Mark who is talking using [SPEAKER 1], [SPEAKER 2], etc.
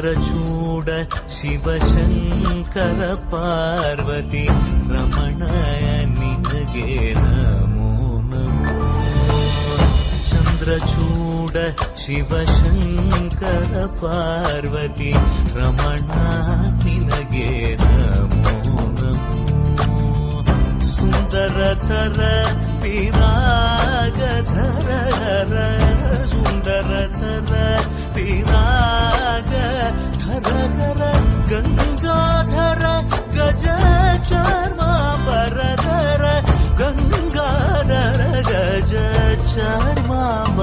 [SPEAKER 1] ಚಂದ್ರಚೂಡ ಶಿವಶಂಕರ ಪಾರ್ವತಿ ರಮಣಯ ನಿನಗೆ ನಮೋ ನಮೋ. ಚಂದ್ರಚೂಡ ಶಿವಶಂಕರ ಪಾರ್ವತಿ ರಮಣ ನಿನಗೆ ನಮೋ ನಮೋ. ಸುಂದರಧರ ಪಿರಾಗಧರ ಸುಂದರಧರ ಪಿರಾಗಧರ ಗಂಗಾಧರ ಗಜ ಚರ್ಮಾಂಬರಧರ ಗಂಗಾಧರ ಗಜ ಚರ್ಮಾಂಬರಧರ